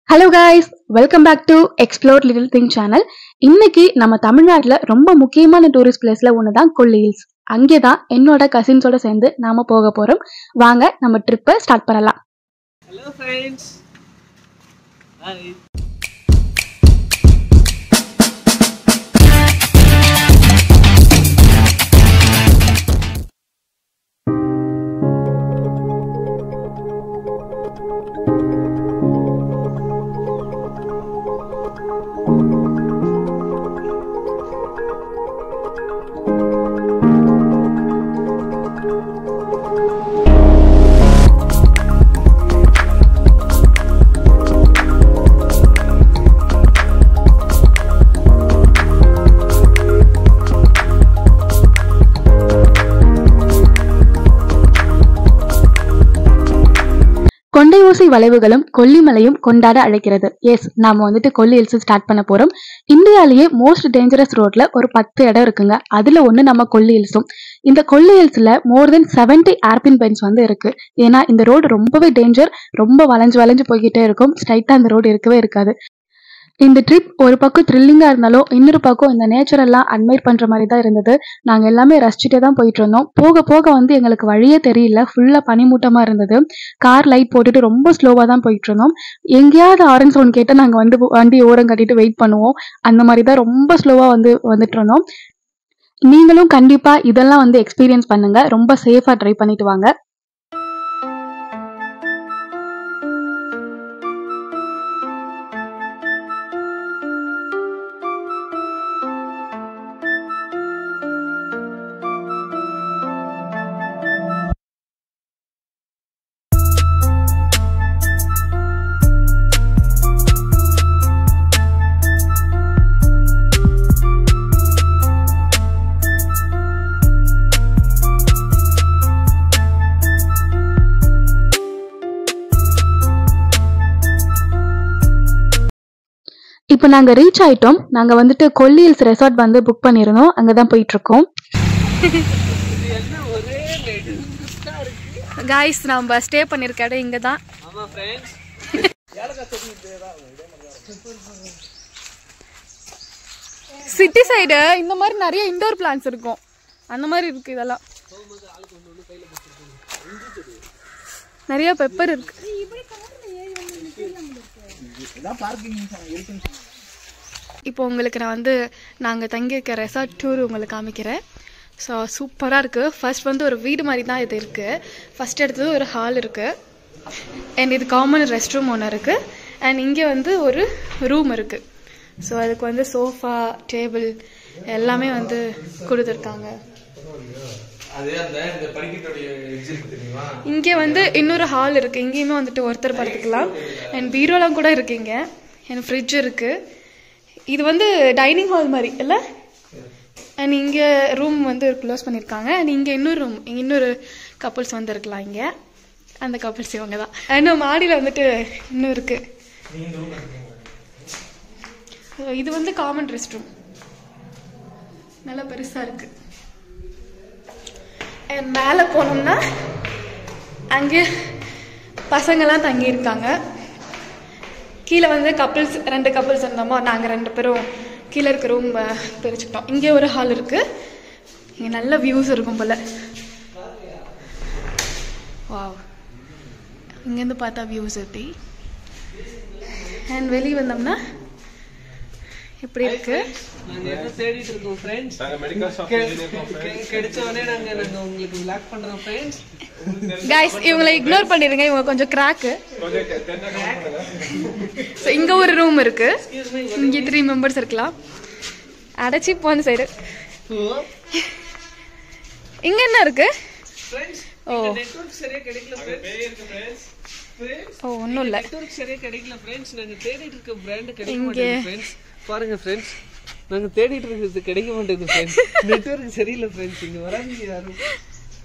Hello guys, welcome back to Explore Little Thing channel. இன்னைக்கு நம்ம தமிழ்நாட்டுல ரொம்ப முக்கியமான டூரிஸ்ட் பிளேஸ்ல ஒண்ணுதான் கொல்லி ஹில்ஸ். அங்கேதான் என்னோட கசின்ஸோட சேர்ந்து நாம போக போறோம். வாங்க நம்ம ட்ரிப்பை ஸ்டார்ட் பண்ணலாம். Hello friends. Hi. கொண்டை ஊசி வளைவுகளும் கொல்லிமலையும் கொண்டாட அழைக்கிறது. எஸ், நாம வந்துட்டு கொல்லி ஹில்ஸ் ஸ்டார்ட் பண்ண போறோம். இந்தியாலேயே மோஸ்ட் டேஞ்சரஸ் ரோட்ல ஒரு 10 இடம் இருக்குங்க. அதுல ஒண்ணு நம்ம கொல்லி ஹில்ஸும். இந்த கொல்லி ஹில்ஸ்ல மோர் தென் 70 ஏர்பின் பெயின்ஸ் வந்து இருக்கு. ஏன்னா இந்த ரோடு ரொம்பவே டேஞ்சர், ரொம்ப வளைஞ்சு போய்கிட்டே இருக்கும். ஸ்ட்ரைட்டா அந்த ரோடு இருக்கவே இருக்காது. இந்த ட்ரிப் ஒரு பக்கம் த்ரில்லிங்கா இருந்தாலும் இன்னொரு பக்கம் இந்த நேச்சர் எல்லாம் அட்மைர் பண்ற மாதிரி தான் இருந்தது. நாங்க எல்லாமே ரசிச்சுட்டே தான் போயிட்டு இருந்தோம். போக போக வந்து எங்களுக்கு வழியே தெரியல, ஃபுல்லா பனிமூட்டமா இருந்தது. கார் லைட் போட்டுட்டு ரொம்ப ஸ்லோவா தான் போயிட்டு இருந்தோம். எங்கேயாவது ஆரன் சவுண்ட் கேட்டு நாங்க வந்து வண்டி ஓரம் கட்டிட்டு வெயிட் பண்ணுவோம். அந்த மாதிரி தான் ரொம்ப ஸ்லோவா வந்துட்டு இருந்தோம். நீங்களும் கண்டிப்பா இதெல்லாம் வந்து எக்ஸ்பீரியன்ஸ் பண்ணுங்க. ரொம்ப சேஃபா ட்ரை பண்ணிட்டு வாங்க. இப்போ நாங்க ரீச் ஆயிட்டோம். நாங்க வந்துட்டு கொல்லி ஹில்ஸ் ரெசார்ட் வந்து புக் பண்ணிருந்தோம். அங்கதான் போயிட்டு இருக்கோம். गाइस நம்ம ஸ்டே பண்ணிருக்க இடம் இங்க தான். ஆமா फ्रेंड्स. சிட்டி சைடு இந்த மாதிரி நிறைய இன்டோர் பிளான்ட்ஸ் இருக்கும். அந்த மாதிரி இருக்கு. இதெல்லாம் நிறைய பெப்பர் இருக்கு. இப்போ உங்களுக்கு நான் வந்து நாங்கள் தங்கியிருக்க ரெசார்ட் டூர் உங்களுக்கு காமிக்கிறேன். ஸோ சூப்பராக இருக்குது. ஃபர்ஸ்ட் வந்து ஒரு வீடு மாதிரி தான் இது இருக்குது. ஃபர்ஸ்ட் எடுத்தது ஒரு ஹால் இருக்குது. அண்ட் இது காமன் ரெஸ்ட் ரூம் ஒன்று இருக்குது. அண்ட் இங்கே வந்து ஒரு ரூம் இருக்குது. ஸோ அதுக்கு வந்து சோஃபா, டேபிள் எல்லாமே வந்து கொடுத்துருக்காங்க. இங்கே வந்து இன்னொரு ஹால் இருக்குது. இங்கேயுமே வந்துட்டு ஒருத்தர் படுத்துக்கலாம். அண்ட் பீரோலாம் கூட இருக்கு. இங்கே அண்ட் ஃப்ரிட்ஜ் இருக்குது. இது வந்து டைனிங் ஹால் மாதிரி இல்லை. அண்ட் இங்கே ரூம் வந்து க்ளோஸ் பண்ணியிருக்காங்க. அண்ட் இங்கே இன்னொரு ரூம், இங்கே இன்னொரு கப்புள்ஸ் வந்து இருக்கலாம். இங்கே அந்த கப்புள்ஸ் இவங்க தான். இன்னும் மாடியில் வந்துட்டு இன்னும் இருக்கு. இது வந்து காமன் ரெஸ்ட் ரூம், நல்லா பெருசாக இருக்கு. அண்ட் மேலே போனோம்னா அங்கே பசங்கள்லாம் தங்கியிருக்காங்க. கீழே வந்து ரெண்டு கப்புள்ஸ் இருந்தோமோ, நாங்கள் 2 பேரும் கீழே இருக்க ரூம் பிரிச்சுக்கிட்டோம். இங்கே ஒரு ஹால் இருக்கு. இங்கே நல்ல வியூஸ் இருக்கும் போல. வாவ், இங்கேருந்து பார்த்தா வியூஸ் எப்படி. அண்ட் வெளியே வந்தோம்னா இப்படி இருக்கு. நாங்க என்ன தேடிட்டு இருக்கோம் फ्रेंड्स. நாங்க மெடிக்கல் ஷாப் கிடைச்ச உடனே நாங்க உங்களுக்கு vlog பண்றோம் फ्रेंड्स. गाइस இவங்களை இக்னோர் பண்ணிருங்க, இவங்க கொஞ்சம் கிராக். சோ இங்க ஒரு ரூம் இருக்கு. இங்க 3 மெம்பர்ஸ் இருக்கலாம். அடச்சி போன சைடு இங்க என்ன இருக்கு फ्रेंड्स? நெட்வொர்க் சரியா கிடைக்கல फ्रेंड्स. ஓ ஒண்ணும் இல்ல, நெட்வொர்க் சரியா கிடைக்கல फ्रेंड्स. நாங்க தேடிட்டு இருக்க பிராண்ட் கிடைக்க மாட்டேங்குது फ्रेंड्स. பாருங்க फ्रेंड्स, நாங்க தேடிட்டு இருக்கிறது கிடைக்க மாட்டேங்குது फ्रेंड्स. நெட்வொர்க் சரியில்லை फ्रेंड्स. இங்க வராதீங்க யாரும்.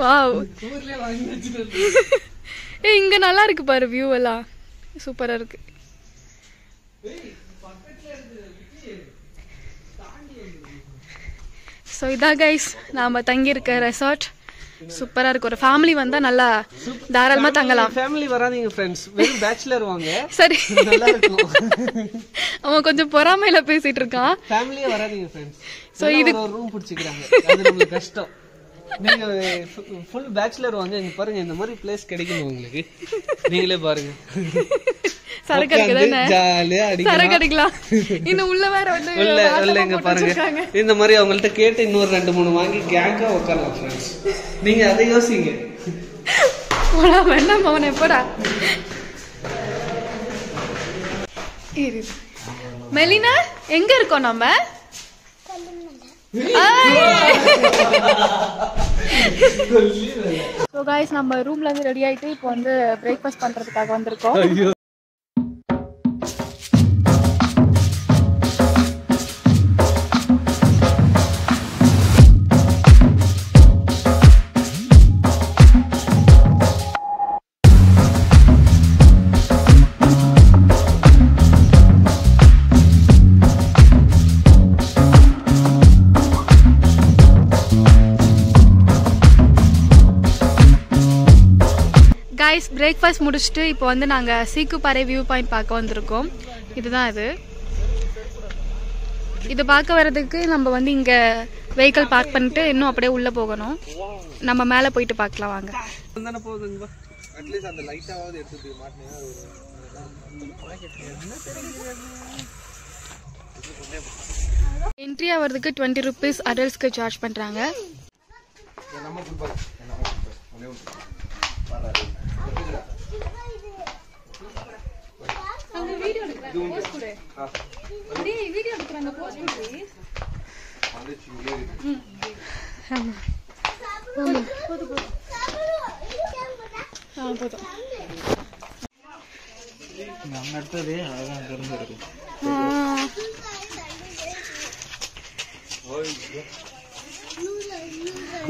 வாவ், ஊர்லயே வாங்கி வச்சிருக்கேன். இங்க நல்லா இருக்கு பாரு, வியூ எல்லாம் சூப்பரா இருக்கு. ஸோ இதான் கைஸ் நாம் தங்கியிருக்க ரெசார்ட். சூப்பரா இருக்கு. ஒரு ஃபேமிலி வந்தா நல்லா தாராளமா தங்கலாம். ஃபேமிலி வராதீங்க ஃப்ரெண்ட்ஸ், வெறும் பேச்சுலர் வாங்க. சரி, நல்லா இருக்கும். அவன் கொஞ்சம் பொறாமையில பேசிட்டு இருக்கான். ஃபேமிலியே வராதீங்க ஃப்ரெண்ட்ஸ். சோ இது ஒரு ரூம் பிடிச்சிக்கிறாங்க, அது நமக்கு கஷ்டம். நீங்க ஃபுல் பேச்சுலர் வாங்க. இங்க பாருங்க, இந்த மாதிரி பிளேஸ் கிடைக்கும் உங்களுக்கு. நீங்களே பாருங்க. சரக்கு அடிக்கதானே, ஜாலியா சரக்கு அடிக்கலாம். இன்னும் உள்ள வேற வந்து உள்ள இங்க பாருங்க, இந்த மாதிரி அவங்கள்ட்ட கேட்டு இன்னொரு 2-3 வாங்கி கேங்கா உட்காரலாம் ஃப்ரெண்ட்ஸ். நீங்க அதை யோசிங்க. போடா வேண்டாம் அவன் எப்படா. மெலினா எங்க இருக்கோம் நம்ம? ஸோ காய்ஸ், நம்ம ரூம்ல இருந்து ரெடி ஆயிட்டு இப்போ வந்து பிரேக்ஃபாஸ்ட் பண்றதுக்காக வந்திருக்கோம். கைஸ், பிரேக்ஃபாஸ்ட் முடிச்சுட்டு இப்போ வந்து நாங்கள் சீக்குப்பாறை வியூ பாயிண்ட் பார்க்க வந்திருக்கோம். இதுதான் இது பார்க்க வர்றதுக்கு நம்ம வந்து இங்கே வெஹிக்கிள் பார்க் பண்ணிட்டு இன்னும் அப்படியே உள்ளே போகணும். நம்ம மேலே போயிட்டு பார்க்கலாம் வாங்க. என்ட்ரி ஆகிறதுக்கு 20 rupees அடல்ட்ஸ்க்கு சார்ஜ் பண்ணுறாங்க.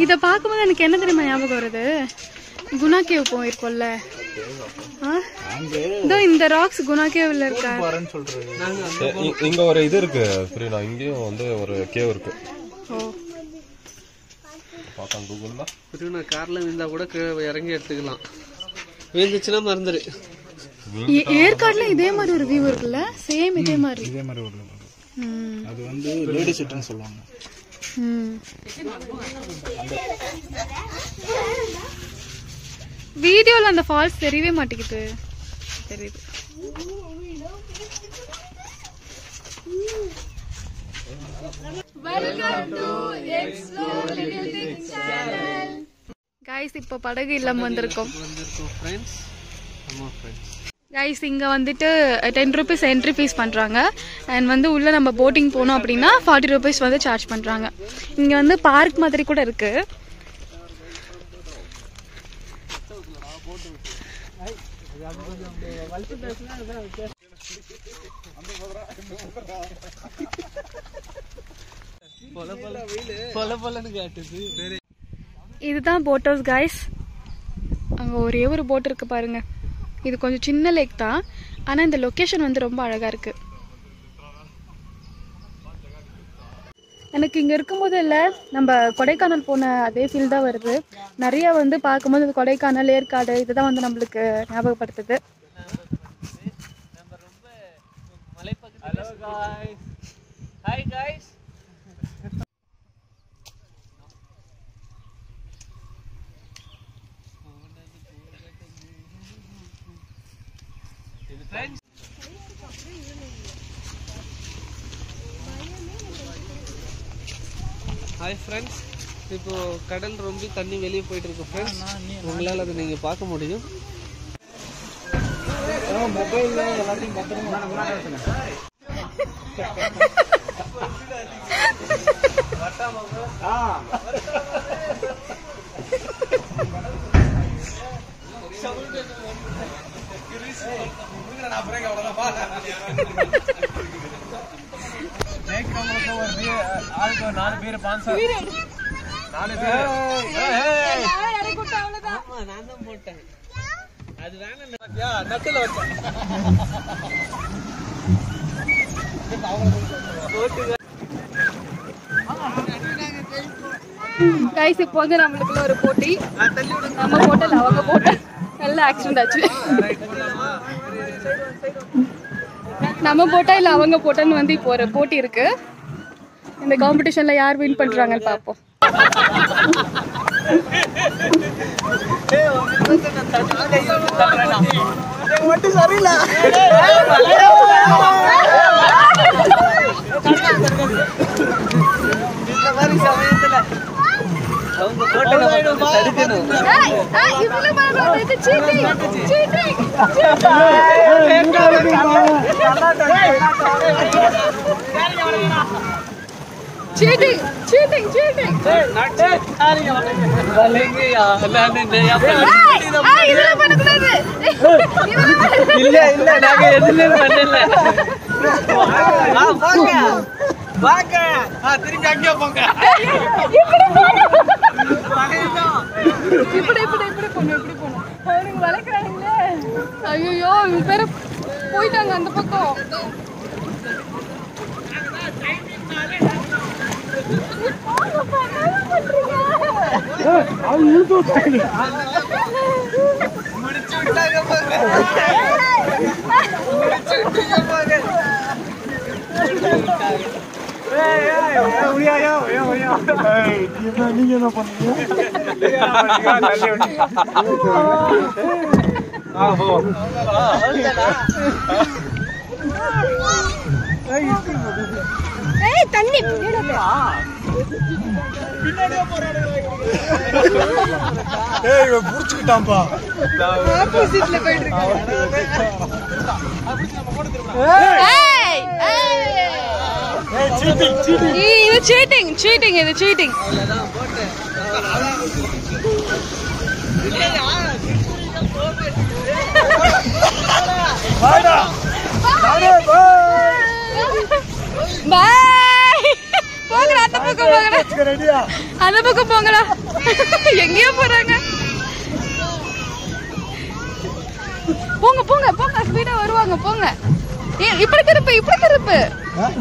இத பார்க்கும்போது எனக்கு என்ன தெரியுமா ஞாபகம் வருது, குணா கேவ் போயிருக்கோம்ல, இந்த ராக்ஸ் குணா கேவ்ல இருக்கா. இங்க ஒரு இது இருக்கு புரியல, இங்கேயும் வந்து ஒரு கேவ் இருக்கு. பாத்தா கூகுள்ல புரியல, கார்ல விழுந்தா கூட இறங்கி எடுத்துக்கலாம். விழுந்துச்சுன்னா மறந்துரு. ஏற்காடுல இதே மாதிரி ஒரு வியூ இருக்குல்ல, சேம் இதே மாதிரி அது வந்து லேடி செட்னு சொல்லுவாங்க. வீடியோல அந்த ஃபால்ஸ் தெரியவே மாட்டேங்குது. தெரியுது. கைஸ், இப்போ படகு இல்லம் வந்திருக்கோம். கைஸ், இங்கே வந்துட்டு 10 rupees என்ட்ரி ஃபீஸ் பண்ணுறாங்க. அண்ட் வந்து உள்ளே நம்ம போட்டிங் போனோம் அப்படின்னா 40 rupees வந்து சார்ஜ் பண்ணுறாங்க. இங்கே வந்து பார்க் மாதிரி கூட இருக்கு. இதுதான் போட் ஹவுஸ் கைஸ். அங்கே ஒரே ஒரு போட் இருக்கு பாருங்க. இது கொஞ்சம் சின்ன லேக் தான், ஆனால் இந்த லொக்கேஷன் வந்து ரொம்ப அழகாக இருக்கு. எனக்கு இங்கே இருக்கும்போது இல்லை, நம்ம கொடைக்கானல் போன அதே ஃபீல் தான் வருது. நிறைய வந்து பார்க்கும்போது கொடைக்கானல், ஏற்காடு இதுதான் வந்து நம்மளுக்கு ஞாபகப்படுத்துது. ஹாய் ஃப்ரெண்ட்ஸ், இப்போ கடல் ரொம்ப தண்ணி வெளியே போயிட்டு இருக்கு ஃப்ரெண்ட்ஸ். உங்களால் அதை நீங்கள் பார்க்க முடியும். மொபைல் எல்லாத்தையும் பத்திரமா ஆளுக்கு 4 பேர் 500 4 பேர். நான் தான் போட்டேன். அது வேணாம், நட்டுல வச்சேன். கைஸ் இப்போ வந்து நம்மளுக்குள்ள ஒரு போட்டி. நம்ம போட்டல அவங்க போட்ட நல்ல ஆக்சிடென்ட் ஆச்சு. நம்ம போட்டா இல்ல அவங்க போட்டன்னு வந்து இப்போ ஒரு போட்டி இருக்கு. இந்த காம்படிஷன்ல யார் வின் பண்றாங்கன்னு பாப்போம். Cheating, cheating, cheating. Not balenge yaar. idella panakudadu. illa naga edhile pannala. vaanga திருப்பி அங்க போங்க. இப்படி போணும். அவனுங்க வளைக்கறானுங்களே. ஐயோ இவங்க பேர போயிட்டாங்க அந்த பக்கம். நீங்க என்ன பண்ணீங்க? தண்ணி இவன் புடிச்சுக்கிட்டான்பா. ஆப்போசிட்ல போயிட்டு இருக்காங்க. இது சீட்டிங். அவ்வளவுதான் போட்டு. வாடா. பாய். போங்கடா அந்த பக்கம் போங்கடா. அந்த பக்கம் போங்கடா. எங்கேயோ போறாங்க. போங்க ஸ்பீடா வருவாங்க போங்க. இப்படி திருப்பு.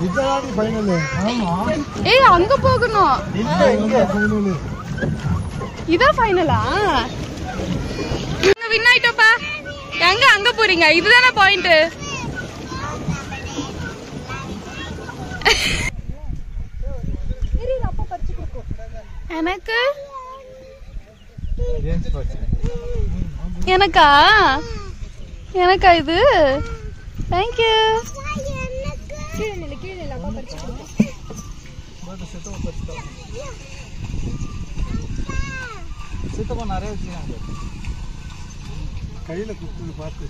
இதுதான் ஃபைனல். ஆமா. அங்க போகணும். இல்ல இங்க ஃபைனல். இதான் ஃபைனலா? நீங்க வின் ஆயிட்டோப்பா. எங்க அங்க போறீங்க? இதுதானே பாயிண்ட். எனக்கா இது? தேங்க்யூ. கையில குத்துது பாத்து.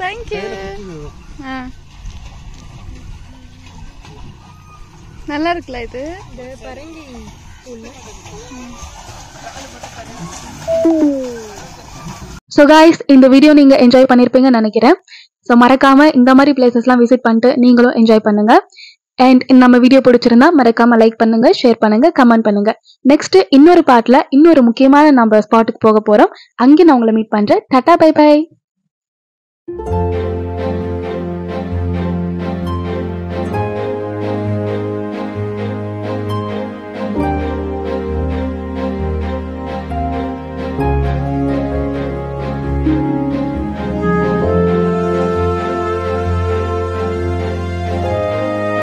தேங்க்யூ. நல்லா இருக்குல்ல இது? பரங்கி. ஸோ கைஸ், இந்த வீடியோ நீங்க என்ஜாய் பண்ணிருப்பீங்கன்னு நினைக்கிறேன். ஸோ மறக்காம இந்த மாதிரி பிளேசஸ்லாம் விசிட் பண்ணிட்டு நீங்களும் என்ஜாய் பண்ணுங்க. அண்ட் நம்ம வீடியோ பிடிச்சிருந்தா மறக்காம லைக் பண்ணுங்க, ஷேர் பண்ணுங்க, கமெண்ட் பண்ணுங்க. நெக்ஸ்ட் இன்னொரு பார்ட்ல இன்னொரு முக்கியமான நம்ம ஸ்பாட்டுக்கு போக போறோம். அங்கே நான் உங்களை மீட் பண்றேன். Tata, bye by.